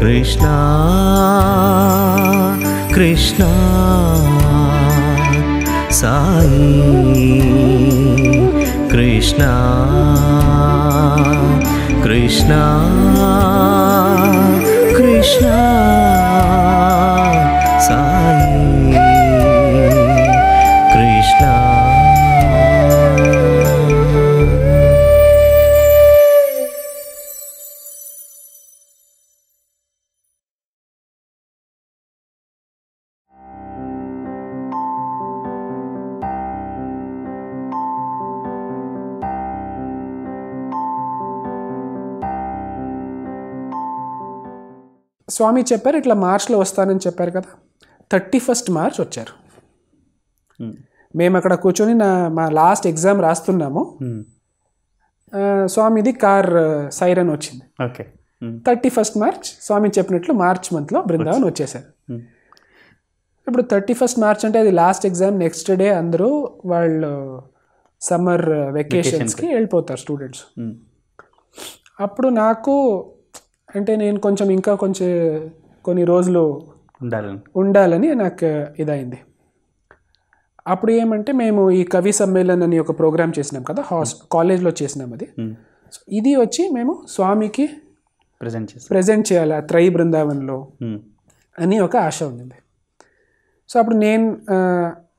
కృష్ణ కృష్ణ సాయి కృష్ణ కృష్ణ కృష్ణ సాయి కృష్ణ. స్వామి చెప్పారు ఇట్లా మార్చ్లో వస్తానని చెప్పారు కదా, 31st మార్చ్ వచ్చారు. మేము అక్కడ కూర్చొని మా లాస్ట్ ఎగ్జామ్ రాస్తున్నాము. స్వామిది కార్ సైరన్ వచ్చింది. 31st మార్చ్ స్వామి చెప్పినట్లు మార్చ్ మంత్లో బృందావన్ వచ్చేసారు. ఇప్పుడు 31st మార్చ్ అంటే అది లాస్ట్ ఎగ్జామ్. నెక్స్ట్ డే అందరూ వాళ్ళు సమ్మర్ వెకేషన్స్కి వెళ్ళిపోతారు స్టూడెంట్స్. అప్పుడు నాకు అంటే నేను ఇంకా కొన్ని రోజులు ఉండాలని నాకు ఇదైంది. అప్పుడు ఏమంటే మేము ఈ కవి సమ్మేళన్ అని ఒక ప్రోగ్రామ్ చేసినాం కదా, కాలేజ్లో చేసినాం అది. సో ఇది వచ్చి మేము స్వామికి ప్రజెంట్ చేయాలి ఆ త్రై బృందావన్లో అని ఒక ఆశ ఉంది. సో అప్పుడు నేను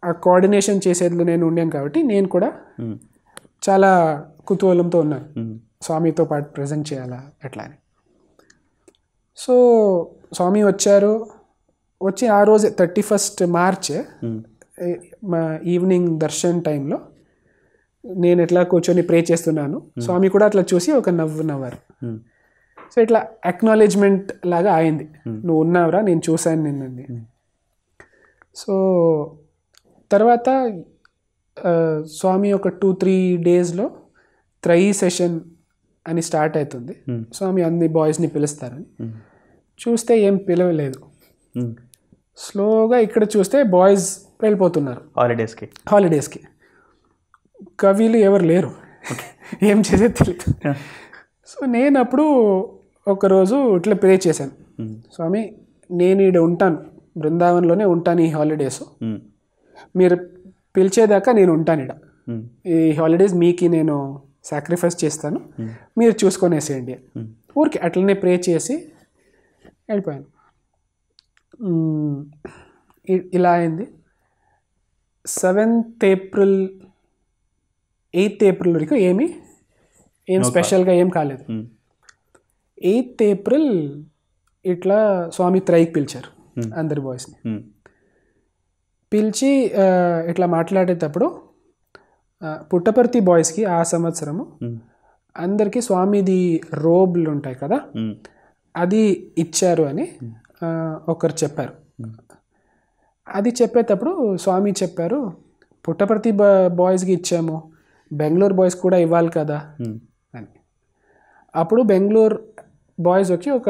ఆ కోఆర్డినేషన్ చేసేదిలో నేను ఉండాను కాబట్టి నేను కూడా చాలా కుతూహలంతో ఉన్నాను స్వామితో పాటు ప్రజెంట్ చేయాలా ఎట్లా అని. సో స్వామి వచ్చి ఆ రోజు 31st మార్చ్ మా ఈవినింగ్ దర్శన్ టైంలో నేను ఎట్లా కూర్చొని ప్రే చేస్తున్నాను, స్వామి కూడా అట్లా చూసి ఒక నవ్వారు. సో ఇట్లా అక్నాలెడ్జ్మెంట్ లాగా అయింది, నువ్వు ఉన్నావురా నేను చూశాను నిన్నది. సో తర్వాత స్వామి ఒక 2-3 డేస్లో త్రై సెషన్ అని స్టార్ట్ అవుతుంది. స్వామి అన్ని బాయ్స్ని పిలుస్తారని చూస్తే ఏం పిలవలేదు. స్లోగా ఇక్కడ చూస్తే బాయ్స్ వెళ్ళిపోతున్నారు హాలిడేస్కి. కవిలు ఎవరు లేరు, ఏం చేసేది తెలియదు. సో నేను అప్పుడు ఒకరోజు ఇట్లా ప్రే చేశాను, స్వామి నేను ఈడ ఉంటాను, బృందావన్లోనే ఉంటాను ఈ హాలిడేస్, మీరు పిలిచేదాకా నేను ఉంటాను ఈడ, ఈ హాలిడేస్ మీకు నేను సాక్రిఫైస్ చేస్తాను, మీరు చూసుకొనేసేయండి. ఊరికి అట్లనే ప్రే చేసి వెళ్ళిపోయాను. ఇలా అయింది. 7th ఏప్రిల్ 8th ఏప్రిల్ వరకు ఏం స్పెషల్గా ఏం కాలేదు. 8th ఏప్రిల్ ఇట్లా స్వామి త్రైకి పిలిచారు అందరి బాయ్స్ని. పిలిచి ఇట్లా మాట్లాడేటప్పుడు పుట్టపర్తి బాయ్స్కి ఆ సంవత్సరము అందరికీ స్వామిది రోబ్లు ఉంటాయి కదా, అది ఇచ్చారు అని ఒకరు చెప్పారు. అది చెప్పేటప్పుడు స్వామి చెప్పారు, పుట్టపర్తి బాయ్స్కి ఇచ్చాము, బెంగళూరు బాయ్స్ కూడా ఇవ్వాలి కదా అని. అప్పుడు బెంగళూరు బాయ్స్ వచ్చి ఒక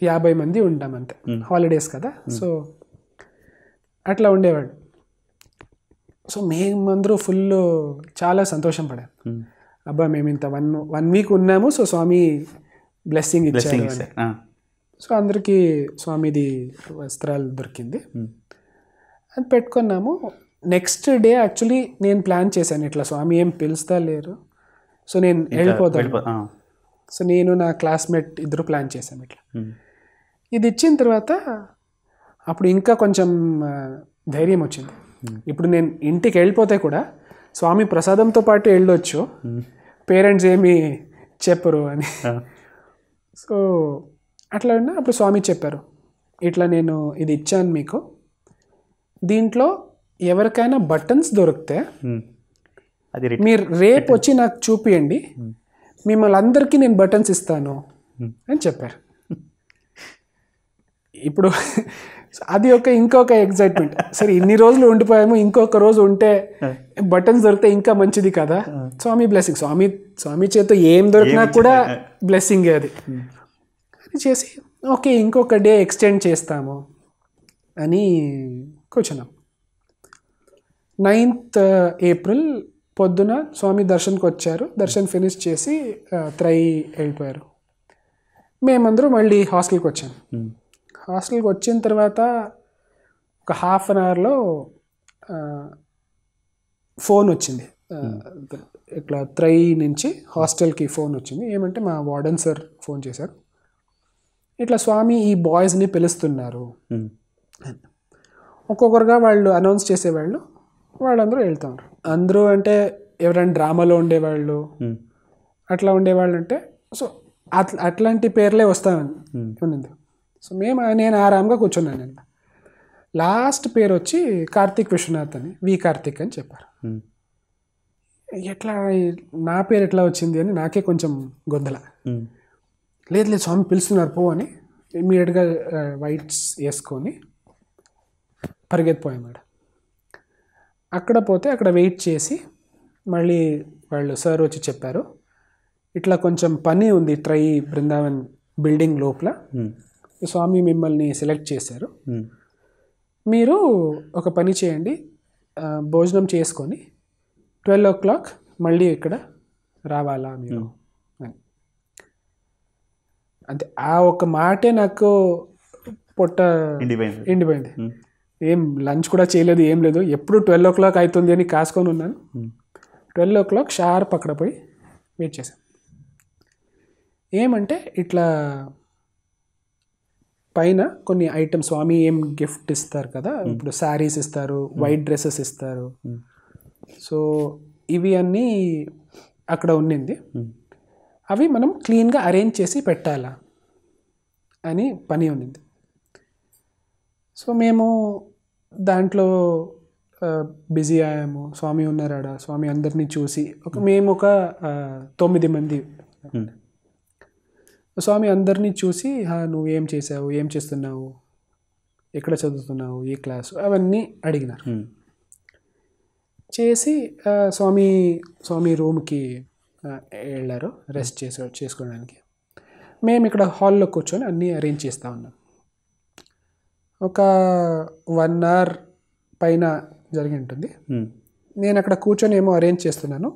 50 మంది ఉంటాం అంతే, హాలిడేస్ కదా. సో అట్లా ఉండేవాడు. సో మేమందరూ చాలా సంతోషం పడాం, అబ్బా మేము ఇంత వన్ వీక్ ఉన్నాము, సో స్వామి బ్లెస్సింగ్ ఇచ్చారు. సో అందరికీ స్వామిది వస్త్రాలు దొరికింది, అది పెట్టుకున్నాము. నెక్స్ట్ డే యాక్చువల్లీ నేను ప్లాన్ చేశాను ఇట్లా స్వామి ఏం పిలుస్తా లేరు, సో నేను వెళ్ళిపోతాను. సో నేను నా క్లాస్మేట్ ఇద్దరు ప్లాన్ చేశాను ఇట్లా ఇది ఇచ్చిన తర్వాత అప్పుడు ఇంకా కొంచెం ధైర్యం వచ్చింది. ఇప్పుడు నేను ఇంటికి వెళ్ళిపోతే కూడా స్వామి ప్రసాదంతో పాటు వెళ్ళొచ్చు, పేరెంట్స్ ఏమీ చెప్పరు అని. సో అట్లా ఉన్నా అప్పుడు స్వామి చెప్పారు, ఇట్లా నేను ఇది ఇచ్చాను మీకు, దీంట్లో ఎవరికైనా బటన్స్ దొరికితే మీరు రేపు వచ్చి నాకు చూపియండి, మిమ్మల్ని అందరికీ నేను బటన్స్ ఇస్తాను అని చెప్పారు. ఇప్పుడు అది ఇంకొక ఎగ్జైట్మెంట్, సరే ఇన్ని రోజులు ఉండిపోయాము, ఇంకొక రోజు ఉంటే బటన్స్ దొరికితే ఇంకా మంచిది కదా. స్వామి బ్లెస్సింగ్, స్వామి చేత ఏం దొరికినా కూడా బ్లెస్సింగే అది చేసి ఓకే ఇంకొక డే ఎక్స్టెండ్ చేస్తాము అని కూర్చున్నాం. 9th ఏప్రిల్ పొద్దున స్వామి దర్శన్కి వచ్చారు, దర్శన్ ఫినిష్ చేసి త్రై వెళ్ళిపోయారు. మేమందరూ మళ్ళీ హాస్టల్కి వచ్చాం. హాస్టల్కి వచ్చిన తర్వాత ఒక హాఫ్ అన్ అవర్లో ఫోన్ వచ్చింది, ఇట్లా త్రై నుంచి హాస్టల్కి ఫోన్ వచ్చింది. ఏమంటే మా వార్డెన్ సార్ ఫోన్ చేశారు, ఇట్లా స్వామి ఈ బాయ్స్ని పిలుస్తున్నారు. ఒక్కొక్కరుగా వాళ్ళు అనౌన్స్ చేసేవాళ్ళు, వాళ్ళందరూ వెళ్తారు. అందరూ అంటే ఎవరైనా డ్రామాలో ఉండేవాళ్ళు అట్లా ఉండేవాళ్ళు అంటే సో అట్లాంటి పేర్లే వస్తామని. సో నేను ఆరాంగా కూర్చున్నాను. నేను లాస్ట్ పేరు వచ్చి కార్తీక్ విశ్వనాథ్ అని, వి కార్తీక్ అని చెప్పారు. ఎట్లా నా పేరు ఎట్లా వచ్చింది అని నాకే కొంచెం గొందల. లేదు స్వామి పిలుస్తున్నారు పో అని ఇమీడియట్గా వైట్స్ వేసుకొని పరిగెత్తిపోయాం. అక్కడ పోతే అక్కడ వెయిట్ చేసి మళ్ళీ వాళ్ళు సార్ వచ్చి చెప్పారు, ఇట్లా కొంచెం పని ఉంది ట్రై బృందావన్ బిల్డింగ్ లోపల, స్వామి మిమ్మల్ని సెలెక్ట్ చేశారు, మీరు ఒక పని చేయండి, భోజనం చేసుకొని 12 o'clock మళ్ళీ ఇక్కడ రావాలా మీరు. అంతే, ఆ ఒక మాటే నాకు పొట్ట ఎండిపోయింది. ఏం లంచ్ కూడా చేయలేదు, ఏం లేదు, ఎప్పుడు 12 o'clock అవుతుంది అని కాసుకొని ఉన్నాను. 12 o'clock షార్ప్ అక్కడ పోయి వెయిట్ చేశాను. ఏమంటే ఇట్లా పైన కొన్ని ఐటమ్స్ స్వామి ఏం గిఫ్ట్ ఇస్తారు కదా, ఇప్పుడు శారీస్ ఇస్తారు, వైట్ డ్రెస్సెస్ ఇస్తారు, సో ఇవి అన్నీ అక్కడ ఉండింది, అవి మనం క్లీన్గా అరేంజ్ చేసి పెట్టాలా అని పని ఉన్నింది. సో మేము దాంట్లో బిజీ అయ్యాము. స్వామి ఉన్నారాడ, స్వామి అందరినీ చూసి మేము ఒక 9 మంది. స్వామి అందరినీ చూసి నువ్వు ఏం చేసావు, ఏం చేస్తున్నావు, ఎక్కడ చదువుతున్నావు, ఏ క్లాసు, అవన్నీ అడిగినారు. చేసి స్వామి రూమ్కి వెళ్ళారు రెస్ట్ చేసుకోవడానికి. మేము ఇక్కడ హాల్లో కూర్చొని అన్నీ అరేంజ్ చేస్తూ ఉన్నాం. ఒక 1 hour పైన జరిగి ఉంటుంది. నేను అక్కడ కూర్చొని ఏమో అరేంజ్ చేస్తున్నాను,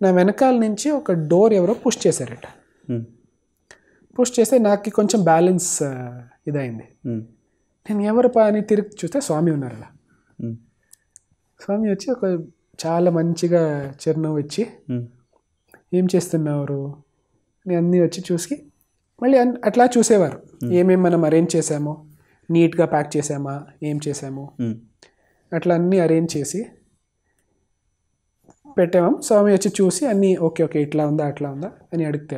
నా వెనకాల నుంచి ఒక డోర్ ఎవరో పుష్ చేశారట. పుష్ చేస్తే నాకు కొంచెం బ్యాలెన్స్ ఇదైంది. నేను ఎవరు అని తిరిగి చూస్తే స్వామి ఉన్నారు అలా. స్వామి వచ్చి చాలా మంచిగా చిరునవ్వు ఇచ్చి ఏం చేస్తున్నారు అని అన్నీ వచ్చి చూసి మళ్ళీ అట్లా చూసేవారు, ఏమేమి మనం అరేంజ్ చేసామో, నీట్గా ప్యాక్ చేసామా, ఏం చేసామో అట్లా అన్నీ అరేంజ్ చేసి పెట్టాము. స్వామి వచ్చి చూసి అన్నీ ఓకే ఇట్లా ఉందా అట్లా ఉందా అని అడిగితే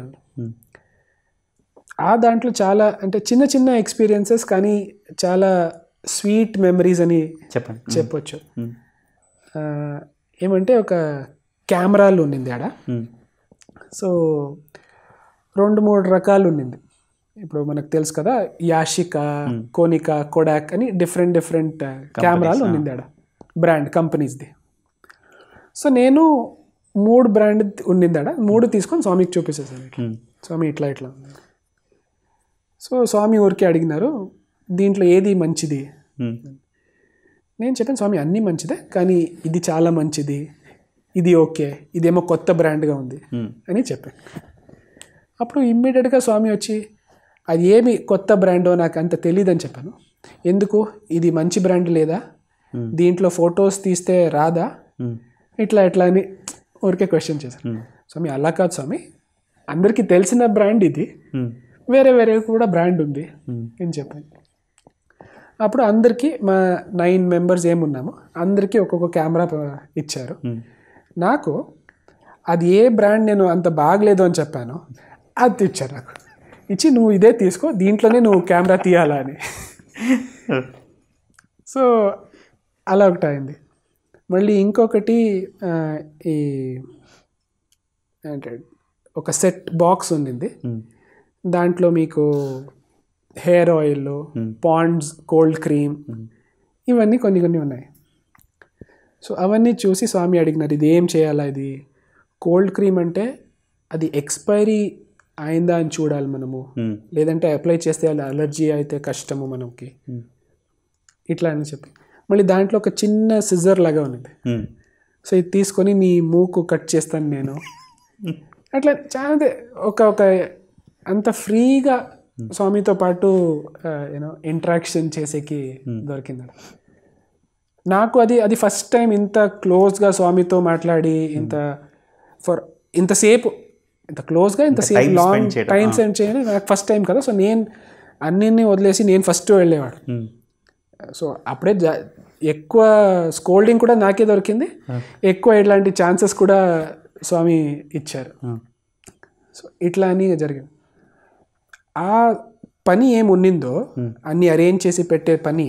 ఆ దాంట్లో చాలా అంటే చిన్న చిన్న ఎక్స్పీరియన్సెస్ కానీ చాలా స్వీట్ మెమరీస్ అని చెప్పొచ్చు. ఏమంటే ఒక కెమెరాలు ఉన్నింది ఆడ, సో 2-3 రకాలు ఉన్నింది. ఇప్పుడు మనకు తెలుసు కదా, యాషికా, కోనికా, కొడాక్ అని డిఫరెంట్ కెమెరాలు ఉన్నింది ఆడ, బ్రాండ్ కంపెనీస్ది. సో నేను 3 బ్రాండ్ ఉన్నింది ఆడ, 3 తీసుకొని స్వామికి చూపించేసాను. స్వామి ఇట్లా ఉంది. సో స్వామి ఊరికే అడిగినారు, దీంట్లో ఏది మంచిది. నేను చెప్పాను, స్వామి అన్నీ మంచిదే కానీ ఇది చాలా మంచిది, ఇది ఓకే, ఇదేమో కొత్త బ్రాండ్గా ఉంది అని చెప్పాను. అప్పుడు ఇమ్మీడియట్గా స్వామి వచ్చి అది ఏమి కొత్త బ్రాండో నాకు అంత తెలియదని చెప్పాను. ఎందుకు, ఇది మంచి బ్రాండ్ లేదా, దీంట్లో ఫొటోస్ తీస్తే రాదా, ఇట్లా అని ఊరికే క్వశ్చన్ చేశాను. స్వామి అలా కాదు స్వామి, అందరికీ తెలిసిన బ్రాండ్ ఇది, వేరే వేరే కూడా బ్రాండ్ ఉంది అని చెప్పాను. అప్పుడు అందరికీ మా 9 మెంబర్స్ ఏమున్నామో అందరికీ ఒక్కొక్క కెమెరా ఇచ్చారు. నాకు అది ఏ బ్రాండ్ నేను అంత బాగలేదు అని చెప్పాను, అది ఇచ్చారు నాకు. ఇచ్చి నువ్వు ఇదే తీసుకో, దీంట్లోనే నువ్వు కెమెరా తీయాలా అని. సో అలా ఒకటి అయింది. మళ్ళీ ఇంకొకటి ఈ అంటే ఒక సెట్ బాక్స్ ఉండింది. దాంట్లో మీకు hair oil, Pond's cold cream, ఇవన్నీ కొన్ని కొన్ని ఉన్నాయి. సో అవన్నీ చూసి స్వామి అడిగినారు, ఇది ఏం చేయాలా, ఇది కోల్డ్ క్రీమ్ అంటే అది ఎక్స్పైరీ అయిందా అని చూడాలి మనము, లేదంటే అప్లై చేస్తే అలర్జీ అయితే కష్టము మనకి, ఇట్లా అని చెప్పి. మళ్ళీ దాంట్లో ఒక చిన్న సిజర్ లాగా ఉన్నది. సో ఇది తీసుకొని నీ మూకు కట్ చేస్తాను నేను, అట్లా చాలా ఒక అంత ఫ్రీగా స్వామితో పాటు యూనో ఇంటరాక్షన్ చేసేకి దొరికింది నాకు. అది ఫస్ట్ టైం ఇంత క్లోజ్గా స్వామితో మాట్లాడి ఇంతసేపు ఇంత క్లోజ్గా ఇంతసేపు లాంగ్ టైం స్పెండ్ చేయడం నాకు ఫస్ట్ టైం కదా. సో నేను అన్నింటినీ వదిలేసి నేను ఫస్ట్ వెళ్ళేవాడు. సో అప్పుడే ఎక్కువ స్కోల్డింగ్ కూడా నాకే దొరికింది, ఎక్కువ ఇట్లాంటి ఛాన్సెస్ కూడా స్వామి ఇచ్చారు. సో ఇట్లా అని జరిగింది. ఆ పని ఏమున్నిందో అన్ని అరేంజ్ చేసి పెట్టే పని,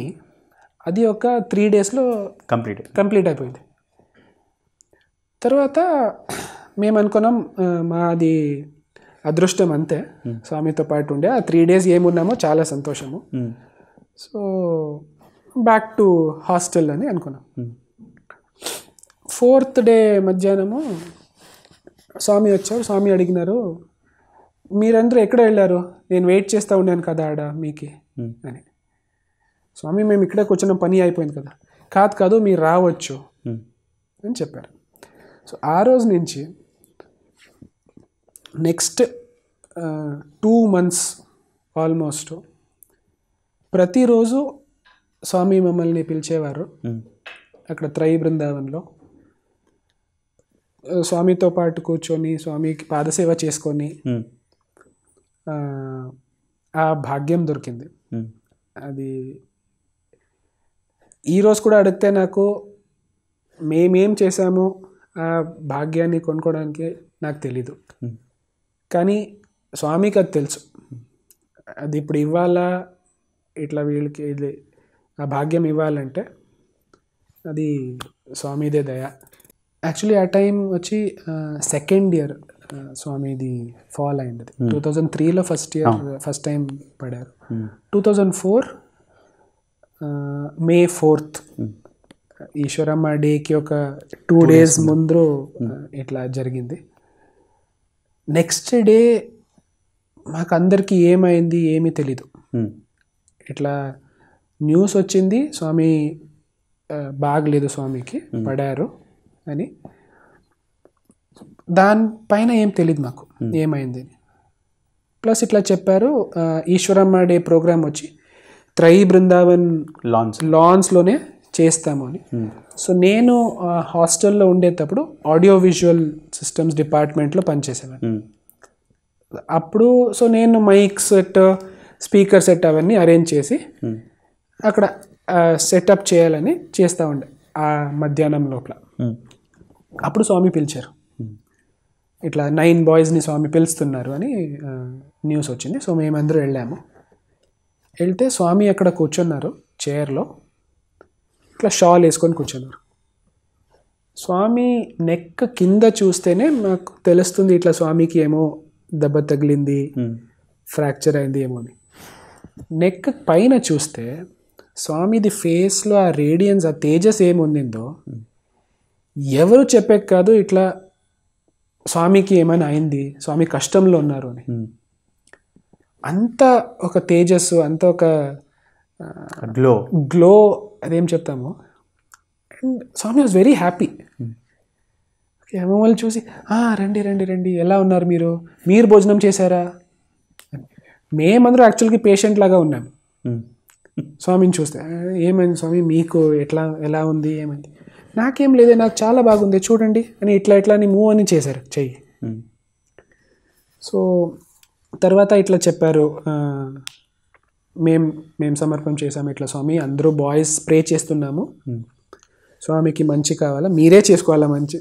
అది ఒక 3 daysలో కంప్లీట్ అయిపోయింది. తర్వాత మేము అనుకున్నాం మాది అదృష్టం అంతే, స్వామితో పాటు ఉండే ఆ 3 days ఏమున్నామో చాలా సంతోషము. సో బ్యాక్ టు హాస్టల్ అని అనుకున్నాం. 4th day మధ్యాహ్నము స్వామి వచ్చారు. స్వామి అడిగినారు, మీరందరూ ఎక్కడ వెళ్ళారు, నేను వెయిట్ చేస్తూ ఉన్నాను కదా ఆడ మీకి అని. స్వామి మేము ఇక్కడే కూర్చున్న పని అయిపోయింది కదా. కాదు మీరు రావచ్చు అని చెప్పారు. సో ఆ రోజు నుంచి నెక్స్ట్ 2 months ఆల్మోస్ట్ ప్రతిరోజు స్వామి మమ్మల్ని పిలిచేవారు అక్కడ త్రై బృందావన్లో. స్వామితో పాటు కూర్చొని స్వామికి పాదసేవ చేసుకొని ఆ భాగ్యం దొరికింది. అది ఈరోజు కూడా అడిగితే నాకు మేమేం చేసామో ఆ భాగ్యాన్ని కొనుక్కోవడానికి నాకు తెలీదు, కానీ స్వామికి అది తెలుసు. అది ఇప్పుడు ఇవ్వాలా, ఇట్లా వీళ్ళకి ఇది ఆ భాగ్యం ఇవ్వాలంటే అది స్వామిదే దయ. యాక్చువల్లీ ఆ టైం వచ్చి 2nd year స్వామిది ఫాల్ అయింది. 2003లో ఫస్ట్ టైం పడారు. 2004 May 4th ఈశ్వరమ్మ డేకి ఒక 2 days ముందు ఇట్లా జరిగింది. నెక్స్ట్ డే మాకు అందరికీ ఏమైంది ఏమీ తెలీదు. ఇట్లా న్యూస్ వచ్చింది స్వామి బాగలేదు, స్వామికి పడారు అని. దానిపైన ఏం తెలియదు మాకు ఏమైంది. ప్లస్ ఇట్లా చెప్పారు, ఈశ్వరమ్మ డే ప్రోగ్రామ్ వచ్చి త్రై బృందావన్ లాన్స్లోనే చేస్తాము అని. సో నేను హాస్టల్లో ఉండేటప్పుడు ఆడియో విజువల్ సిస్టమ్స్ డిపార్ట్మెంట్లో పనిచేసేవాను అప్పుడు. సో నేను మైక్ సెట్, స్పీకర్ సెట్ అవన్నీ అరేంజ్ చేసి అక్కడ సెటప్ చేయాలని చేస్తూ ఉండే ఆ మధ్యాహ్నం లోపల. అప్పుడు స్వామి పిలిచారు, ఇట్లా 9 boysని స్వామి పిలుస్తున్నారు అని న్యూస్ వచ్చింది. సో మేమందరూ వెళ్ళాము. వెళ్తే స్వామి అక్కడ కూర్చున్నారు చైర్లో, ఇట్లా షాల్ వేసుకొని కూర్చున్నారు. స్వామి నెక్ కింద చూస్తేనే మాకు తెలుస్తుంది ఇట్లా స్వామికి ఏమో దెబ్బ తగిలింది, ఫ్రాక్చర్ అయింది ఏమో అని. నెక్ పైన చూస్తే స్వామిది ఫేస్లో ఆ రేడియన్స్, ఆ తేజస్ ఏముండిందో ఎవరు చెప్పే కాదు ఇట్లా స్వామికి ఏమైనా అయింది, స్వామి కష్టంలో ఉన్నారు అని. అంత ఒక తేజస్సు, అంత ఒక గ్లో అదేం చెప్తాము. And Swami was very happy. మమ్మల్ని చూసి రండి రండి రండి, ఎలా ఉన్నారు మీరు భోజనం చేశారా? మేమందరూ యాక్చువల్గా పేషెంట్ లాగా ఉన్నాము. స్వామిని చూస్తే ఏమైంది స్వామి, మీకు ఎలా ఉంది, ఏమైంది? నాకేం లేదే, నాకు చాలా బాగుంది చూడండి అని ఇట్లా అని మూవ్ అని చేశారు చెయ్యి. సో తర్వాత ఇట్లా చెప్పారు, మేము సమర్పణ చేసాము ఇట్లా స్వామి, అందరూ బాయ్స్ ప్రే చేస్తున్నాము, స్వామికి మంచి కావాలా, మీరే చేసుకోవాలా మంచి,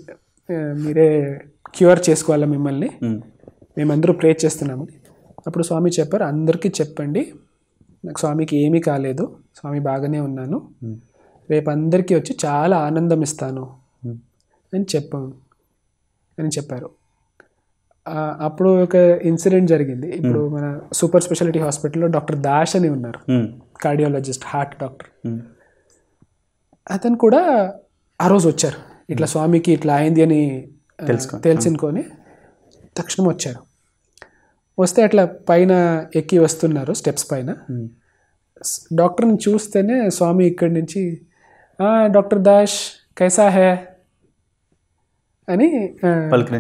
మీరే క్యూర్ చేసుకోవాలా మిమ్మల్ని, మేమందరూ ప్రే చేస్తున్నాము. అప్పుడు స్వామి చెప్పారు, అందరికీ చెప్పండి నాకు స్వామికి ఏమీ కాలేదు, స్వామి బాగానే ఉన్నాను, రేపు అందరికీ వచ్చి చాలా ఆనందం ఇస్తాను అని చెప్పారు. అప్పుడు ఒక ఇన్సిడెంట్ జరిగింది. ఇప్పుడు మన సూపర్ స్పెషాలిటీ హాస్పిటల్లో డాక్టర్ దాష్ అని ఉన్నారు, కార్డియాలజిస్ట్, హార్ట్ డాక్టర్. అతను కూడా ఆ రోజు వచ్చారు, ఇట్లా స్వామికి ఇట్లా అయింది అని తెలుసుకొని తక్షణం వచ్చారు. వస్తే అట్లా పైన ఎక్కి వస్తున్నారు స్టెప్స్ పైన. డాక్టర్ని చూస్తేనే స్వామి ఇక్కడి నుంచి డాక్టర్ దాష్ కైసా హే అని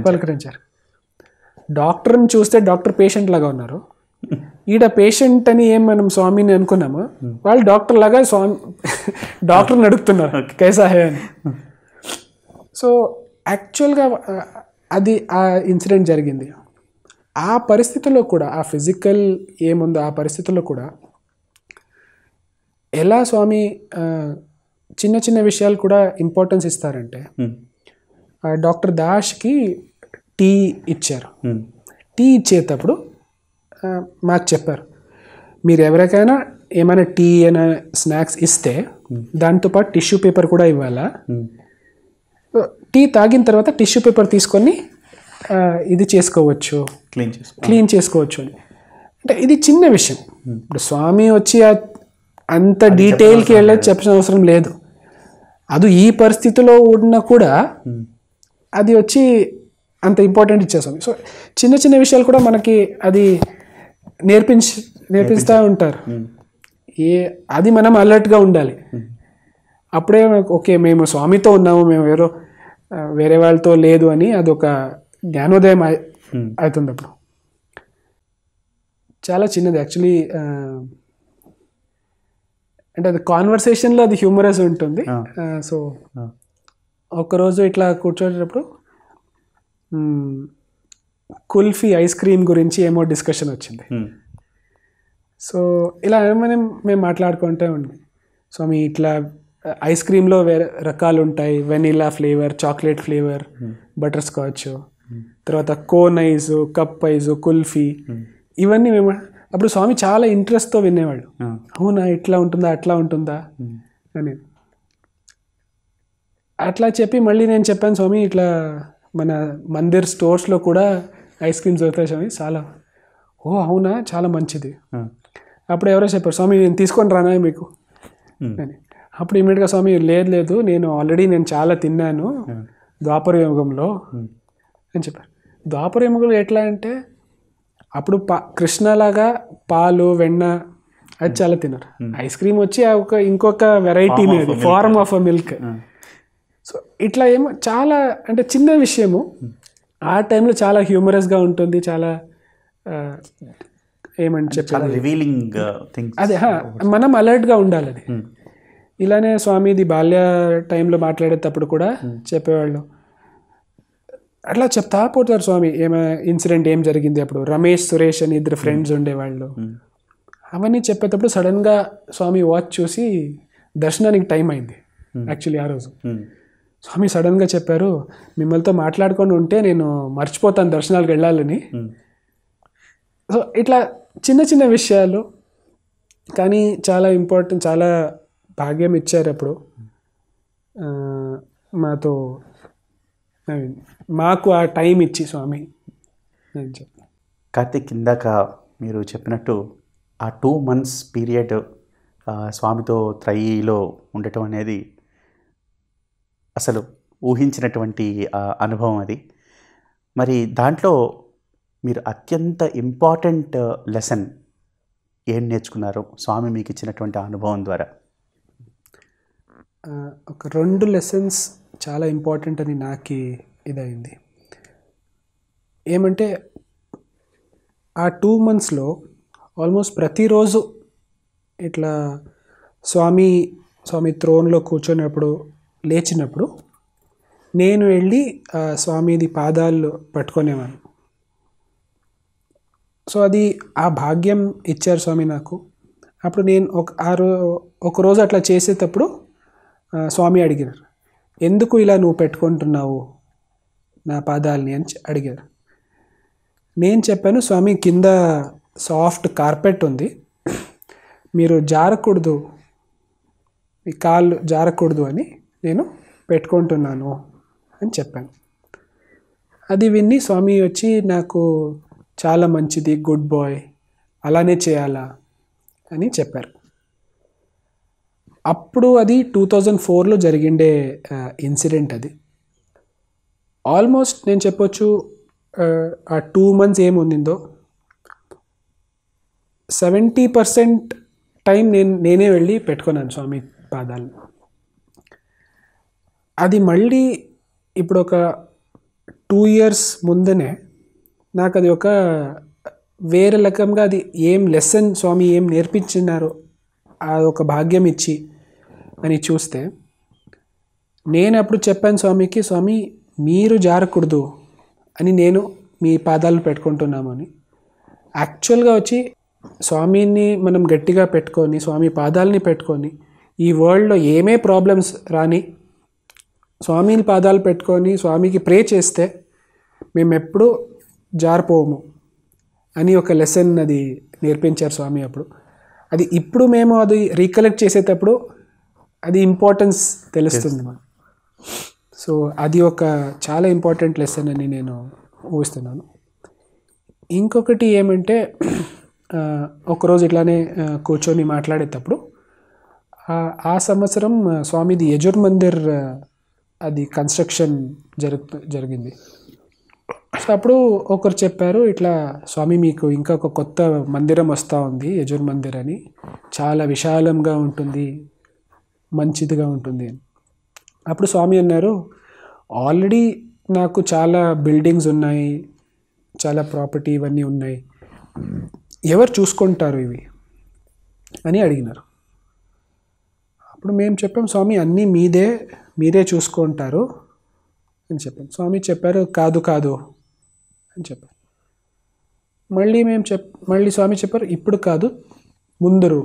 పలకరించారు. డాక్టర్ని చూస్తే డాక్టర్ పేషెంట్ లాగా ఉన్నారు. ఈడ పేషెంట్ అని ఏం మనం స్వామిని అనుకున్నాము, వాళ్ళు డాక్టర్ లాగా స్వామి డాక్టర్ని అడుగుతున్నారు కైసా హే అని. సో యాక్చువల్గా అది ఆ ఇన్సిడెంట్ జరిగింది. ఆ పరిస్థితుల్లో కూడా, ఆ ఫిజికల్ ఏముందో ఆ పరిస్థితుల్లో కూడా ఎలా స్వామి చిన్న చిన్న విషయాలు కూడా ఇంపార్టెన్స్ ఇస్తారంటే, డాక్టర్ దాష్కి టీ ఇచ్చారు. టీ ఇచ్చేటప్పుడు మాకు చెప్పారు, మీరు ఎవరికైనా ఏమైనా టీ అయినా స్నాక్స్ ఇస్తే దాంతోపాటు టిష్యూ పేపర్ కూడా ఇవ్వాలా, టీ తాగిన తర్వాత టిష్యూ పేపర్ తీసుకొని ఇది చేసుకోవచ్చు, క్లీన్ చేసుకోవచ్చు అని. అంటే ఇది చిన్న విషయం. ఇప్పుడు స్వామి వచ్చి అంత డీటెయిల్కి వెళ్ళి చెప్పిన అవసరం లేదు. అది ఈ పరిస్థితిలో ఉన్నా కూడా అది వచ్చి అంత ఇంపార్టెంట్ ఇచ్చేస్తాం. సో చిన్న చిన్న విషయాలు కూడా మనకి అది నేర్పిస్తూ ఉంటారు. అది మనం అలర్ట్గా ఉండాలి. అప్పుడే ఓకే మేము స్వామితో ఉన్నాము, మేము వేరే వాళ్ళతో లేదు అని అదొక జ్ఞానోదయం అవుతుంది. అప్పుడు చాలా చిన్నది యాక్చువల్లీ, అంటే అది కాన్వర్సేషన్లో అది హ్యూమరస్ ఉంటుంది. సో ఒకరోజు ఇట్లా కూర్చోటప్పుడు కుల్ఫీ ఐస్ క్రీమ్ గురించి ఏమో డిస్కషన్ వచ్చింది. సో ఇలా మేము మాట్లాడుకుంటూ ఉండి, స్వామి ఇట్లా ఐస్ క్రీమ్లో వేరే రకాలు ఉంటాయి, vanilla flavour, chocolate flavour, butter scotch, తర్వాత cone ice, cup ice, kulfi, ఇవన్నీ మేము అప్పుడు స్వామి చాలా ఇంట్రెస్ట్తో వినేవాళ్ళు. అవునా ఇట్లా ఉంటుందా అట్లా ఉంటుందా అని. అట్లా చెప్పి మళ్ళీ నేను చెప్పాను, స్వామి ఇట్లా మన మందిర్ స్టోర్స్లో కూడా ఐస్ క్రీమ్స్ దొరుకుతాయి స్వామి, చాలా. ఓ అవునా చాలా మంచిది. అప్పుడు ఎవరో చెప్పారు, స్వామి నేను తీసుకొని రానా మీకు అని. అప్పుడు ఇమీడియట్గా స్వామి లేదు నేను ఆల్రెడీ చాలా తిన్నాను ద్వాపర యుగంలో అని చెప్పారు. ద్వాపర యుగంలో ఎట్లా అంటే అప్పుడు కృష్ణలాగా పాలు వెన్న అది చాలా తిన్నారు. ఐస్ క్రీమ్ వచ్చి ఇంకొక వెరైటీని, అది form of a milk. So ఇట్లా ఏమో చాలా అంటే చిన్న విషయము ఆ టైంలో చాలా హ్యూమరస్గా ఉంటుంది, చాలా ఏమంటే చెప్పాలి, అదే మనం అలర్ట్గా ఉండాలి. అది ఇలానే స్వామిది బాల్య టైంలో మాట్లాడేటప్పుడు కూడా చెప్పేవాళ్ళు, అట్లా చెప్తా పోతారు స్వామి ఇన్సిడెంట్ ఏం జరిగింది. అప్పుడు రమేష్ సురేష్ అని ఇద్దరు ఫ్రెండ్స్ ఉండేవాళ్ళు. అవన్నీ చెప్పేటప్పుడు సడన్గా స్వామి వాచ్ చూసి దర్శనానికి టైం అయింది. యాక్చువల్లీ ఆ రోజు స్వామి సడన్గా చెప్పారు, మిమ్మల్తో మాట్లాడుకొని ఉంటే నేను మర్చిపోతాను దర్శనాలకు వెళ్ళాలని. సో ఇట్లా చిన్న చిన్న విషయాలు కానీ చాలా ఇంపార్టెంట్, చాలా భాగ్యం ఇచ్చారు అప్పుడు మాకు ఆ టైం ఇచ్చి స్వామి. కార్తిక్, ఇందాక మీరు చెప్పినట్టు ఆ 2 months పీరియడ్ స్వామితో త్రయీలో ఉండటం అనేది అసలు ఊహించినటువంటి అనుభవం అది. మరి దాంట్లో మీరు అత్యంత ఇంపార్టెంట్ లెసన్ ఏం నేర్చుకున్నారు స్వామి మీకు ఇచ్చినటువంటి అనుభవం ద్వారా? ఒక 2 లెసన్స్ చాలా ఇంపార్టెంట్ అని నాకు ఇదైంది. ఏమంటే ఆ 2 monthsలో ఆల్మోస్ట్ ప్రతిరోజు ఇట్లా స్వామి త్రోన్లో కూర్చొనినప్పుడు లేచినప్పుడు నేను వెళ్ళి స్వామిది పాదాలు పట్టుకునేవాను. సో అది ఆ భాగ్యం ఇచ్చారు స్వామి నాకు. అప్పుడు నేను ఒక రోజు అట్లా చేసేటప్పుడు స్వామి అడిగారు, ఎందుకు ఇలా నువ్వు పెట్టుకుంటున్నావు నా పాదాలని అని అడిగారు. నేను చెప్పాను, స్వామి కింద సాఫ్ట్ కార్పెట్ ఉంది, మీరు జారకూడదు, మీ కాళ్ళు జారకూడదు అని నేను పెట్టుకుంటున్నాను అని చెప్పాను. అది విని స్వామి వచ్చి నాకు చాలా మంచిది, గుడ్ బాయ్, అలానే చేయాలా అని చెప్పారు. అప్పుడు అది 2004లో జరిగిండే ఇన్సిడెంట్. అది ఆల్మోస్ట్ నేను చెప్పొచ్చు ఆ 2 months ఏముందో 70% టైం నేనే వెళ్ళి పెట్టుకున్నాను స్వామి పాదాలు. అది మళ్ళీ ఇప్పుడు ఒక 2 years ముందనే నాకు అది ఒక వేరే రకంగా అది ఏం లెసన్ స్వామి ఏం నేర్పించినారో అదొక భాగ్యం ఇచ్చి అని చూస్తే, నేను అప్పుడు చెప్పాను స్వామికి, స్వామి మీరు జారకూడదు అని నేను మీ పాదాలు పెట్టుకుంటున్నాము అని. యాక్చువల్గా వచ్చి స్వామిని మనం గట్టిగా పెట్టుకొని స్వామి పాదాలని పెట్టుకొని ఈ వరల్డ్లో ఏమే ప్రాబ్లమ్స్ రాని స్వామిని పాదాలు పెట్టుకొని స్వామికి ప్రే చేస్తే మేము ఎప్పుడూ జారిపోము అని ఒక లెసన్ అది నేర్పించారు స్వామి అప్పుడు. అది ఇప్పుడు మేము అది రీకలెక్ట్ చేసేటప్పుడు అది ఇంపార్టెన్స్ తెలుస్తుంది మాకు. సో అది ఒక చాలా ఇంపార్టెంట్ లెసన్ అని నేను ఊహిస్తున్నాను. ఇంకొకటి ఏమంటే, ఒకరోజు ఇట్లానే కూర్చొని మాట్లాడేటప్పుడు ఆ సంవత్సరం స్వామిది యజుర్ మందిర్ అది కన్స్ట్రక్షన్ జరిగింది. సో అప్పుడు ఒకరు చెప్పారు, ఇట్లా స్వామి మీకు ఇంకా ఒక కొత్త మందిరం వస్తూ ఉంది యజుర్ మందిర్ అని, చాలా విశాలంగా ఉంటుంది, మంచిదిగా ఉంటుంది అని. అప్పుడు స్వామి అన్నారు, ఆల్రెడీ నాకు చాలా బిల్డింగ్స్ ఉన్నాయి, చాలా ప్రాపర్టీ ఇవన్నీ ఉన్నాయి, ఎవరు చూసుకుంటారు ఇవి అని అడిగినారు. అప్పుడు మేము చెప్పాం, స్వామి అన్నీ మీరే చూసుకుంటారు అని చెప్పాం. స్వామి చెప్పారు, కాదు అని చెప్పారు. మళ్ళీ స్వామి చెప్పారు, ఇప్పుడు కాదు ముందరు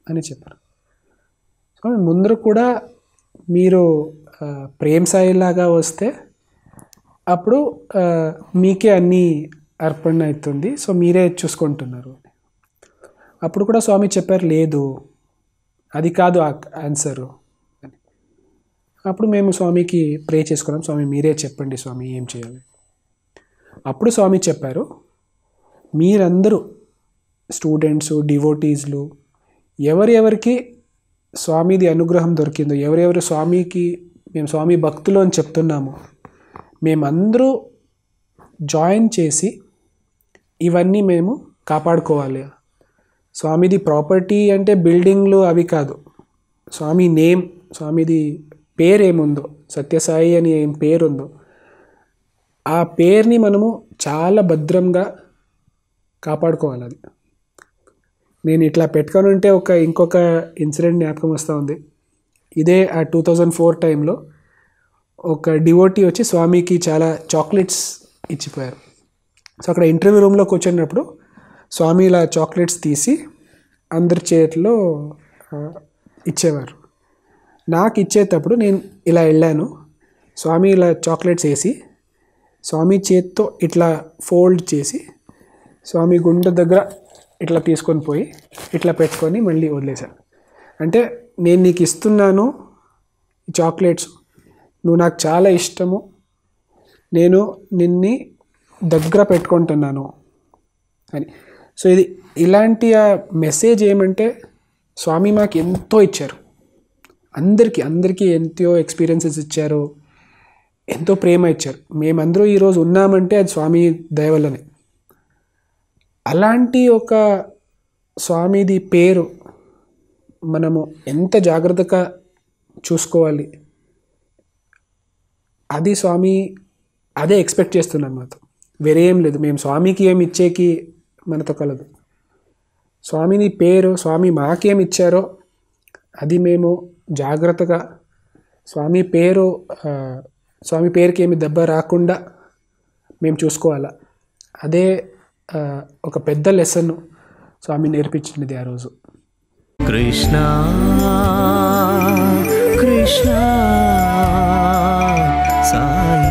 అని చెప్పారు. స్వామి ముందరు కూడా మీరు ప్రేమ సాయిలాగా వస్తే అప్పుడు మీకే అన్నీ అర్పణ అవుతుంది, సో మీరే చూసుకుంటున్నారు. అప్పుడు కూడా స్వామి చెప్పారు, లేదు అది కాదు ఆన్సరు అని. అప్పుడు మేము స్వామికి ప్రే చేసుకున్నాం, స్వామి మీరే చెప్పండి స్వామి ఏం చేయాలి. అప్పుడు స్వామి చెప్పారు, మీరందరూ స్టూడెంట్స్ డివోటీస్లు ఎవరెవరికి స్వామిది అనుగ్రహం దొరికిందో, ఎవరెవరు స్వామికి మేము స్వామి భక్తులు అని చెప్తున్నాము, మేమందరూ జాయిన్ చేసి ఇవన్నీ మేము కాపాడుకోవాలి. స్వామిది ప్రాపర్టీ అంటే బిల్డింగ్లు అవి కాదు, స్వామి నేమ్, స్వామిది పేరు ఏముందో, సత్యసాయి అని ఏం పేరు ఉందో ఆ పేరుని మనము చాలా భద్రంగా కాపాడుకోవాలి. అది నేను ఇట్లా పెట్టుకొని ఉంటే ఇంకొక ఇన్సిడెంట్ జ్ఞాపకం వస్తూ ఉంది. ఇదే ఆ 2004 టైంలో ఒక డివోటీ వచ్చి స్వామికి చాలా చాక్లెట్స్ ఇచ్చిపోయారు. సో అక్కడ ఇంటర్వ్యూ రూమ్లో కూర్చున్నప్పుడు స్వామి ఇలా చాక్లెట్స్ తీసి అందరి చేతిలో ఇచ్చేవారు. నాకు ఇచ్చేటప్పుడు నేను ఇలా వెళ్ళాను, స్వామి ఇలా చాక్లెట్స్ వేసి స్వామి చేతితో ఇట్లా ఫోల్డ్ చేసి స్వామి గుండె దగ్గర ఇట్లా తీసుకొని పోయి ఇట్లా పెట్టుకొని మళ్ళీ వదిలేశాను. అంటే నేను నీకు ఇస్తున్నాను చాక్లెట్స్, నువ్వు నాకు చాలా ఇష్టము, నేను నిన్ని దగ్గర పెట్టుకుంటున్నాను అని. సో ఇది ఇలాంటి ఆ మెసేజ్ ఏమంటే, స్వామి మాకు ఎంతో ఇచ్చారు, అందరికీ ఎంతో ఎక్స్పీరియన్సెస్ ఇచ్చారు, ఎంతో ప్రేమ ఇచ్చారు. మేమందరూ ఈరోజు ఉన్నామంటే అది స్వామి దయ వల్లనే. అలాంటి ఒక స్వామిది పేరు మనము ఎంత జాగ్రత్తగా చూసుకోవాలి, అది స్వామి అదే ఎక్స్పెక్ట్ చేస్తున్నాను మాతో, వేరే ఏం లేదు. మేము స్వామికి ఏమి ఇచ్చేకి మనతో కలదు. స్వామిని పేరు, స్వామి మాకేం ఇచ్చారో అది మేము జాగ్రత్తగా స్వామి పేరుకి ఏమి దెబ్బ రాకుండా మేము చూసుకోవాలా. అదే ఒక పెద్ద లెసన్ స్వామి నేర్పించినది ఆ రోజు. కృష్ణ కృష్ణ సాయి